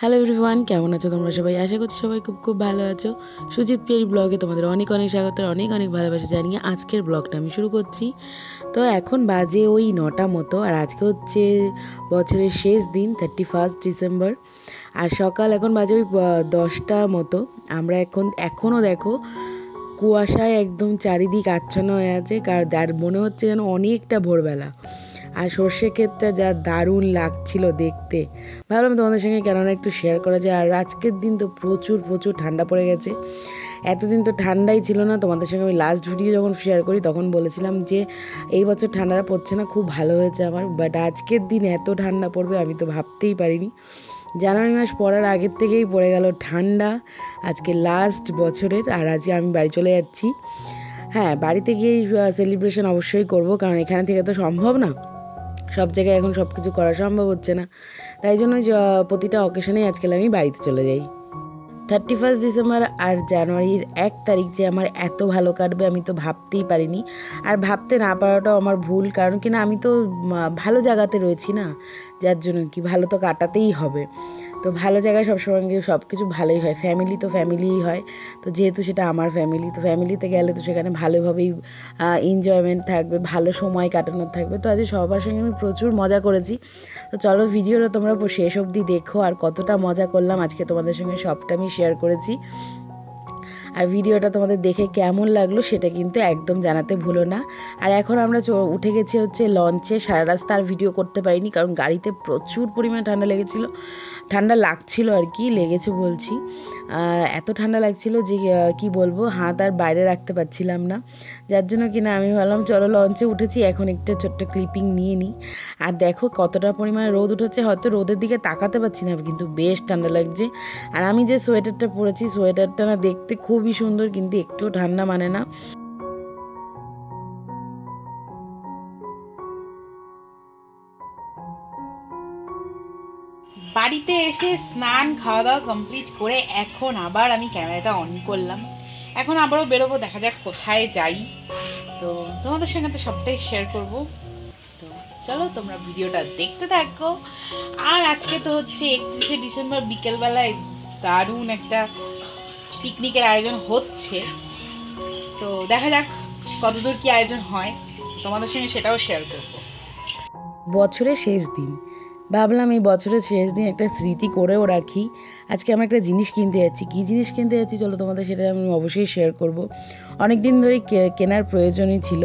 Hello everyone, কেমন আছো তোমরা সবাই? আশা করছি সবাই খুব খুব ভালো আছো। সুজিত পিয়ারি ব্লগে তোমাদের অনেক অনেক স্বাগত, অনেক অনেক ভালোবাসা জানিয়ে আজকের ব্লগটা আমি শুরু করছি। তো এখন বাজে ওই 9টা মতো, আর আজকে হচ্ছে বছরের শেষ দিন, 31 ডিসেম্বর। আর সকাল এখন বাজে ওই 10টা মতো। আমরা এখনও দেখো কুয়াশায় একদম চারিদিক আচ্ছন্ন হয়ে আছে, আর মনে হচ্ছে যেন অনেকটা ভোরবেলা। আর সর্ষে ক্ষেতটা যা দারুণ লাগছিল দেখতে, ভাবলাম তোমাদের সঙ্গে কেননা একটু শেয়ার করা যায়। আর আজকের দিন তো প্রচুর প্রচুর ঠান্ডা পড়ে গেছে। এতদিন তো ঠান্ডাই ছিল না। তোমাদের সঙ্গে আমি লাস্ট ভিডিও যখন শেয়ার করি তখন বলেছিলাম যে এই বছর ঠান্ডাটা পড়ছে না, খুব ভালো হয়েছে আমার। বাট আজকের দিন এত ঠান্ডা পড়বে আমি তো ভাবতেই পারিনি। জানুয়ারি মাস পড়ার আগের থেকেই পড়ে গেল ঠান্ডা আজকে লাস্ট বছরের। আর আজকে আমি বাড়ি চলে যাচ্ছি। হ্যাঁ, বাড়িতে গিয়েই সেলিব্রেশন অবশ্যই করব, কারণ এখানে থেকে তো সম্ভব না, সব জায়গায় এখন সব কিছু করা সম্ভব হচ্ছে না। তাই জন্য প্রতিটা অকেশনেই আজকাল আমি বাড়িতে চলে যাই। 31 ডিসেম্বর আর জানুয়ারির 1 তারিখ যে আমার এত ভালো কাটবে আমি তো ভাবতেই পারিনি। আর ভাবতে না পারাটাও আমার ভুল, কারণ কিনা আমি তো ভালো জায়গাতে রয়েছি না, যার জন্য কি ভালো তো কাটাতেই হবে। তো ভালো জায়গায় সবসময় গিয়ে সব কিছু ভালোই হয়। ফ্যামিলি তো ফ্যামিলিই হয়। তো যেহেতু সেটা আমার ফ্যামিলি, তো ফ্যামিলিতে গেলে তো সেখানে ভালোভাবেই এনজয়মেন্ট থাকবে, ভালো সময় কাটানোর থাকবে। তো আজকে সবার সঙ্গে আমি প্রচুর মজা করেছি। তো চলো ভিডিওটা তোমরা শেষ অবধি দেখো, আর কতটা মজা করলাম আজকে তোমাদের সঙ্গে সবটা আমি শেয়ার করেছি। আর ভিডিওটা তোমাদের দেখে কেমন লাগলো সেটা কিন্তু একদম জানাতে ভুলো না। আর এখন আমরা উঠে গেছি হচ্ছে লঞ্চে। সারা রাস্তা আর ভিডিও করতে পারিনি, কারণ গাড়িতে প্রচুর পরিমাণে ঠান্ডা লাগছিল আর কি, লেগেছে বলছি। এত ঠান্ডা লাগছিল যে কি বলবো, হাত আর বাইরে রাখতে পারছিলাম না। যার জন্য কিনা আমি ভাবলাম চলো লঞ্চে উঠেছি, এখন একটা ছোট্ট ক্লিপিং নিয়ে নিই। আর দেখো কতটা পরিমাণে রোদ উঠেছে, হয়তো রোদের দিকে তাকাতে পারছি না, কিন্তু বেশ ঠান্ডা লাগছে। আর আমি যে সোয়েটারটা পরেছি, সোয়েটারটা না দেখতে খুবই সুন্দর, কিন্তু একটুও ঠান্ডা মানে না। বাড়িতে এসে স্নান খাওয়া দাওয়া কমপ্লিট করে এখন আবার আমি ক্যামেরাটা অন করলাম। এখন আবারও বেরোবো, দেখা যাক কোথায় যাই। তো তোমাদের সঙ্গে তো সবটাই শেয়ার করব। তো চলো তোমরা ভিডিওটা দেখতে থাকো। আর আজকে তো হচ্ছে 31শে ডিসেম্বর বিকেলবেলায় দারুণ একটা পিকনিকের আয়োজন হচ্ছে। তো দেখা যাক কতদূর কি আয়োজন হয়, তোমাদের সঙ্গে সেটাও শেয়ার করবো। বছরের শেষ দিন, ভাবলাম এই বছরের শেষ দিন একটা স্মৃতি করেও রাখি। আজকে আমরা একটা জিনিস কিনতে যাচ্ছি। কী জিনিস কিনতে যাচ্ছি চলো তোমাদের সেটা আমি অবশ্যই শেয়ার করব। অনেক দিন ধরেই কেনার প্রয়োজনই ছিল।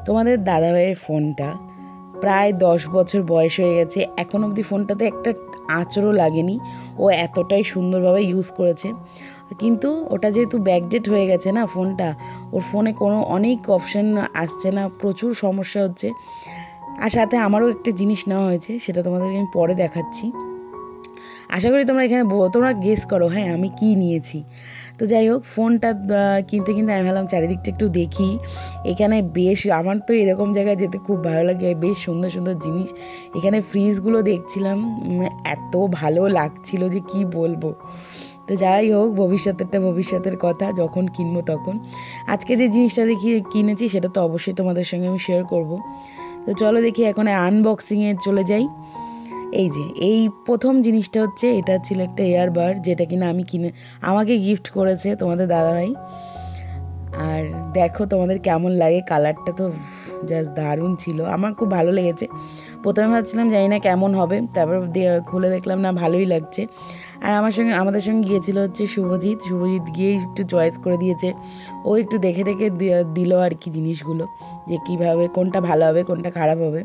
তোমাদের দাদাভাইয়ের ফোনটা প্রায় 10 বছর বয়স হয়ে গেছে, এখন অবধি ফোনটাতে একটা আঁচড়ও লাগেনি। ও এতটাই সুন্দরভাবে ইউজ করেছে, কিন্তু ওটা যেহেতু ব্যাকডেট হয়ে গেছে না ফোনটা, ওর ফোনে কোনো অনেক অপশান আসছে না, প্রচুর সমস্যা হচ্ছে। আর সাথে আমারও একটা জিনিস নেওয়া হয়েছে, সেটা তোমাদেরকে আমি পরে দেখাচ্ছি। আশা করি তোমরা এখানে তোমরা গেস করো হ্যাঁ আমি কি নিয়েছি। তো যাই হোক, ফোনটা কিনতে কিনতে আমি ভাবলাম চারিদিকটা একটু দেখি। এখানে বেশ, আমার তো এরকম জায়গায় যেতে খুব ভালো লাগে, বেশ সুন্দর সুন্দর জিনিস। এখানে ফ্রিজগুলো দেখছিলাম, এত ভালো লাগছিল যে কি বলবো। তো যাই হোক, ভবিষ্যতের কথা, যখন কিনবো তখন। আজকে যে জিনিসটা কিনেছি সেটা তো অবশ্যই তোমাদের সঙ্গে আমি শেয়ার করব। তো চলো দেখি এখন আনবক্সিংয়ে চলে যাই। এই প্রথম জিনিসটা হচ্ছে, এটা ছিল একটা এয়ারবাড, যেটা কিনা আমাকে গিফট করেছে তোমাদের দাদাভাই। আর দেখো তোমাদের কেমন লাগে, কালারটা তো জাস্ট দারুণ ছিল, আমার খুব ভালো লেগেছে। প্রথমে ভাবছিলাম জানি না কেমন হবে, তারপর খুলে দেখলাম না ভালোই লাগছে। আর আমাদের সঙ্গে গিয়েছিল হচ্ছে শুভজিৎ গিয়ে একটু চয়েস করে দিয়েছে। ও একটু দেখে দিল আর কি জিনিসগুলো, যে কীভাবে কোনটা ভালো হবে কোনটা খারাপ হবে।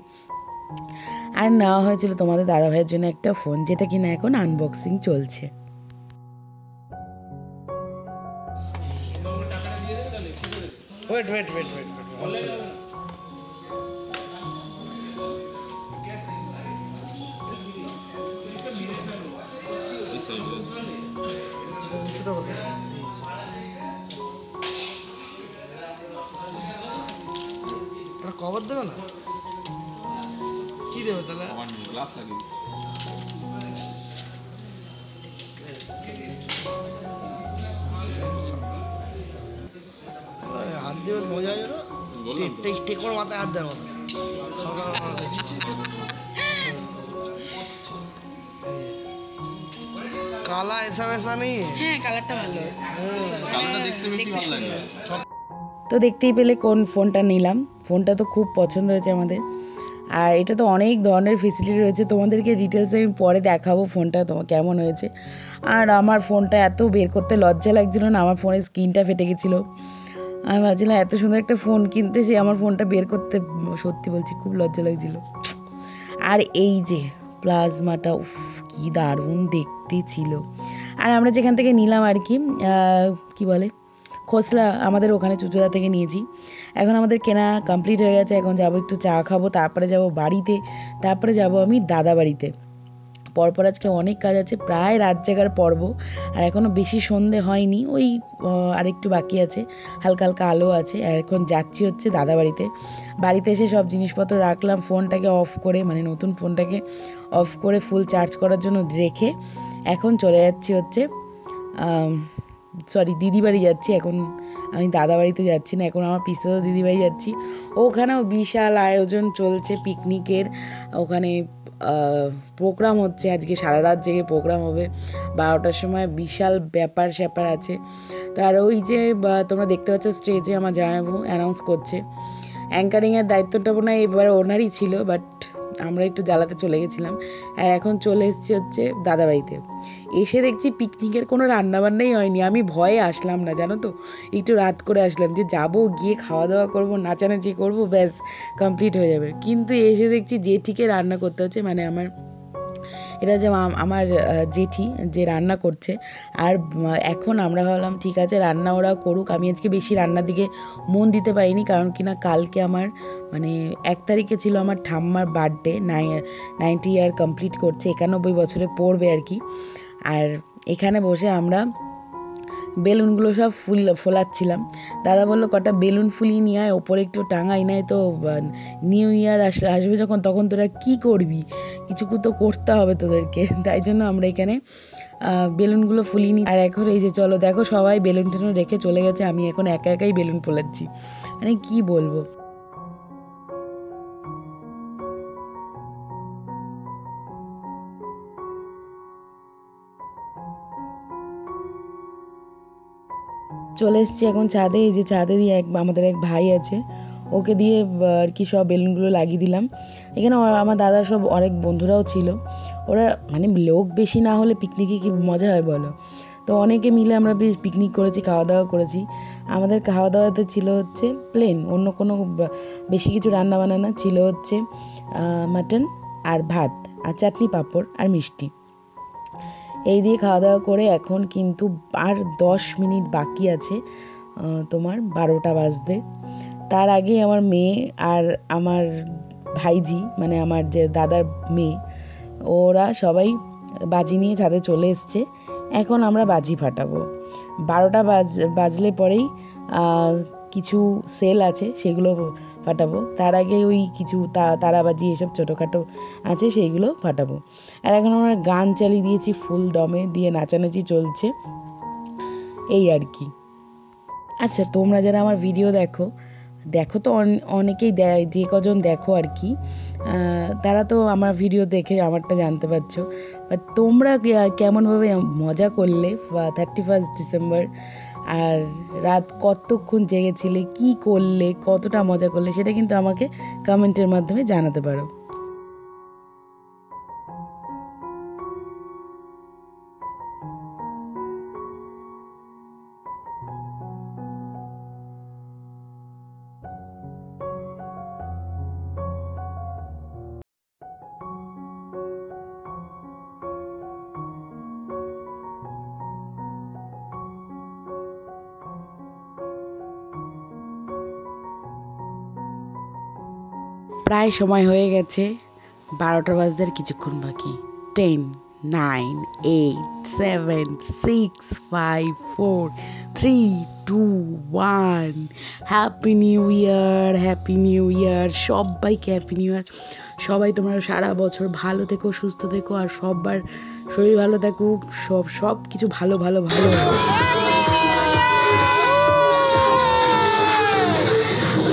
আর নেওয়া হয়েছিল তোমাদের দাদাভাইয়ের জন্য একটা ফোন, যেটা কিনা এখন আনবক্সিং চলছে। কভার দেবে না, কি দেবে তাহলে? হাত দেবে মজা হয়ে যেত, টেকোর মাথায় হাত দেওয়ার মতো। काला ऐसा वैसा नहीं है। হ্যাঁ কালারটা ভালো, দেখতে সুন্দর। তো দেখতেই পেলে কোন ফোনটা নিলাম। ফোনটা তো খুব পছন্দ হয়েছে আমাদের, আর এটা তো অনেক ধরনের ফেসিলিটি রয়েছে, তোমাদেরকে ডিটেলসে আমি পরে দেখাবো ফোনটা তোমার কেমন হয়েছে। আর আমার ফোনটা এত বের করতে লজ্জা লাগছিল না, আমার ফোনের স্ক্রিনটা ফেটে গেছিলো। আমি ভাবছিলাম এত সুন্দর একটা ফোন কিনতে, সে আমার ফোনটা বের করতে সত্যি বলছি খুব লজ্জা লাগছিল। আর এই যে প্লাজমাটা, উফ কি দারুণ দেখতে ছিল। আর আমরা যেখান থেকে নিলাম আর কি, কি বলে খোসলা, আমাদের ওখানে চুচুড়া থেকে নিয়েছি। এখন আমাদের কেনা কমপ্লিট হয়ে গেছে, এখন যাবো একটু চা খাবো, তারপরে যাব বাড়িতে, তারপরে যাব আমি দাদা বাড়িতে। পরপর আজকে অনেক কাজ আছে, প্রায় রাত জাগার পর্ব, আর এখনও বেশি সন্ধে হয়নি, ওই আরেকটু বাকি আছে, হালকা হালকা আলো আছে। আর এখন যাচ্ছি হচ্ছে দাদা বাড়িতে। বাড়িতে এসে সব জিনিসপত্র রাখলাম, ফোনটাকে অফ করে, মানে নতুন ফোনটাকে অফ করে ফুল চার্জ করার জন্য রেখে এখন চলে যাচ্ছি হচ্ছে দিদি বাড়ি যাচ্ছি। এখন আমি দাদা বাড়িতে যাচ্ছি না, এখন আমার পিসতো দিদি বাড়ি যাচ্ছি। ওখানেও বিশাল আয়োজন চলছে পিকনিকের, ওখানে প্রোগ্রাম হচ্ছে, আজকে সারা রাত জেগে প্রোগ্রাম হবে, 12টার সময় বিশাল ব্যাপার স্যাপার আছে। তো আর ওই যে তোমরা দেখতে পাচ্ছ স্টেজে আমার জামাইবাবু অ্যানাউন্স করছে, অ্যাঙ্কারিংয়ের দায়িত্বটা মনে হয় এবার ওনারই ছিল, বাট আমরা একটু জ্বালাতে চলে গেছিলাম। আর এখন চলে এসেছি হচ্ছে দাদাবাড়িতে। এসে দেখছি পিকনিকের কোনো রান্নাবান্নাই হয়নি। আমি ভয়ে আসলাম না, জানো তো, একটু রাত করে আসলাম যে যাব, গিয়ে খাওয়া দাওয়া করবো, নাচানাচি করবো, ব্যাস কমপ্লিট হয়ে যাবে। কিন্তু এসে দেখছি জেঠিকে রান্না করতে হচ্ছে, মানে এটা যে আমার জেঠি যে রান্না করছে। আর এখন আমরা ভাবলাম ঠিক আছে রান্না ওরা করুক, আমি আজকে বেশি রান্নার দিকে মন দিতে পারিনি, কারণ কিনা কালকে আমার মানে 1 তারিখে ছিল আমার ঠাম্মার বার্থডে, 90 ইয়ার কমপ্লিট করছে, 91 বছরে পড়বে আর কি। আর এখানে বসে আমরা বেলুনগুলো সব ফোলাচ্ছিলাম। দাদা বললো কটা বেলুন ফুলিয়ে নিয়ে আয়, ওপরে একটু টাঙাই, নাই তো নিউ ইয়ার আসবে যখন, তখন তোরা কি করবি, কিছু তো করতে হবে তোদেরকে। তাই জন্য আমরা এখানে বেলুনগুলো ফুলিয়ে নিই। আর এখন এই যে চলো দেখো সবাই বেলুন টেলুন রেখে চলে গেছে, আমি এখন একা একাই বেলুন ফোলাচ্ছি, মানে কি বলবো। চলে এসেছি এখন ছাদে। এই যে ছাদে দিয়ে আমাদের এক ভাই আছে, ওকে দিয়ে আর কি সব বেলুনগুলো লাগিয়ে দিলাম। এখানে আমার দাদার সব অনেক বন্ধুরাও ছিল, ওরা মানে লোক বেশি না হলে পিকনিকে কি মজা হয় বলো। তো অনেকে মিলে আমরা বেশ পিকনিক করেছি, খাওয়া দাওয়া করেছি। আমাদের খাওয়া দাওয়াতে ছিল হচ্ছে প্লেন, অন্য কোনো বেশি কিছু রান্না বান্না ছিল হচ্ছে মাটন আর ভাত আর চাটনি পাঁপড় আর মিষ্টি, এই দিয়ে খাওয়া দাওয়া করে এখন কিন্তু আর 10 মিনিট বাকি আছে তোমার 12টা বাজতে। তার আগে আমার মেয়ে আর আমার ভাইজি, মানে আমার যে দাদার মেয়ে, ওরা সবাই বাজি নিয়ে ছাদে চলে এসছে। এখন আমরা বাজি ফাটাবো। 12টা বাজলে পরেই কিছু সেল আছে সেগুলো ফাটাবো, তার আগে ওই কিছু তারাবাজি এসব ছোটোখাটো আছে সেইগুলো ফাটাবো। আর এখন আমরা গান চালিয়ে দিয়েছি ফুল দমে, দিয়ে নাচানাচি চলছে, এই আর কি। আচ্ছা তোমরা যারা আমার ভিডিও দেখো তো অনেকেই যে কজন দেখো আর কি, তারা তো আমার ভিডিও দেখে আমারটা জানতে পারছো, বাট তোমরা কেমনভাবে মজা করলে 31 ডিসেম্বর, আর রাত কতক্ষণ জেগেছিলে, কি করলে, কতটা মজা করলে, সেটা কিন্তু আমাকে কমেন্টের মাধ্যমে জানাতে পারো। প্রায় সময় হয়ে গেছে, 12টা বাজতে কিছুক্ষণ বাকি। 10, 9, 8, 7, 6, 5, 4, 3, 2, 1। Happy new year, happy new year, সবাইকে হ্যাপি নিউ ইয়ার। সবাই তোমরা সারা বছর ভালো থেকো, সুস্থ থেকো, আর সবার শরীর ভালো থাকুক, সব কিছু ভালো ভালো ভালো।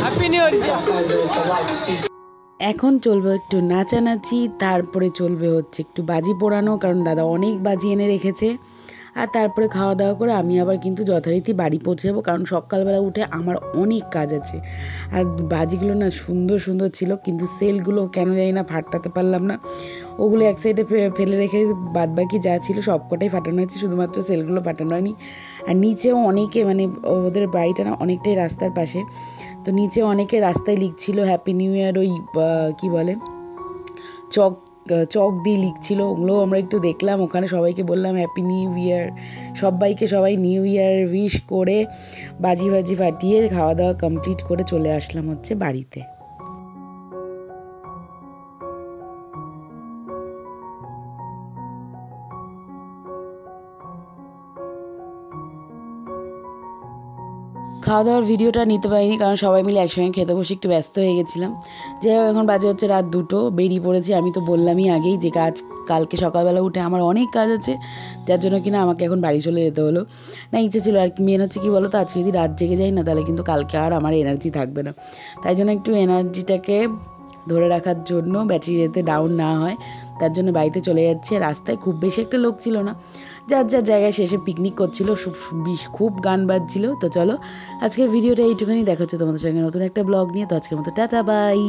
Happy new year. এখন চলবে একটু নাচানাচি, তারপরে চলবে হচ্ছে একটু বাজি পোড়ানো, কারণ দাদা অনেক বাজি এনে রেখেছে। আর তারপরে খাওয়া দাওয়া করে আমি আবার কিন্তু যথারীতি বাড়ি পৌঁছে যাবো, কারণ সকালবেলা উঠে আমার অনেক কাজ আছে। আর বাজিগুলো না সুন্দর সুন্দর ছিল, কিন্তু সেলগুলো কেন জানি না ফাটাতে পারলাম না। ওগুলো এক সাইডে ফেলে রেখে বাদবাকি যা ছিল সবকটাই ফাটানো হয়েছে, শুধুমাত্র সেলগুলো ফাটানো হয়নি। আর নিচেও অনেকে, মানে ওদের বাড়িটা না অনেকটাই রাস্তার পাশে, তো নিচে অনেকে রাস্তায় লিখছিল হ্যাপি নিউ ইয়ার, ওই কী বলে চক দিয়ে লিখছিল, ওগুলো আমরা একটু দেখলাম। ওখানে সবাইকে বললাম হ্যাপি নিউ ইয়ার, সবাই নিউ ইয়ার উইশ করে বাজি ফাটিয়ে খাওয়া দাওয়া কমপ্লিট করে চলে আসলাম হচ্ছে বাড়িতে। খাওয়া দাওয়ার ভিডিওটা নিতে পারিনি, কারণ সবাই মিলে একসঙ্গে খেতে বসে একটু ব্যস্ত হয়ে গেছিলাম। যাই হোক, এখন বাজে হচ্ছে রাত 2, বেরিয়ে পড়েছি। আমি তো বললামই আগেই যে কালকে সকালবেলা উঠে আমার অনেক কাজ আছে, যার জন্য কিনা আমাকে এখন বাড়ি চলে যেতে হলো। না, ইচ্ছে ছিল আর মেন হচ্ছে কী বলো তো, আজকে যদি রাত জেগে যাই না, তাহলে কিন্তু কালকে আর আমার এনার্জি থাকবে না। তাই জন্য একটু এনার্জিটাকে ধরে রাখার জন্য, ব্যাটারি যাতে ডাউন না হয়, তার জন্য বাড়িতে চলে যাচ্ছে। রাস্তায় খুব বেশি একটা লোক ছিল না, যার জায়গায় শেষে পিকনিক করছিল, খুব গান বাজছিল। তো চলো, আজকের ভিডিওটা এইটুখানি, দেখা হচ্ছে তোমাদের সঙ্গে নতুন একটা ব্লগ নিয়ে। তো আজকের মতো টাটা, বাই।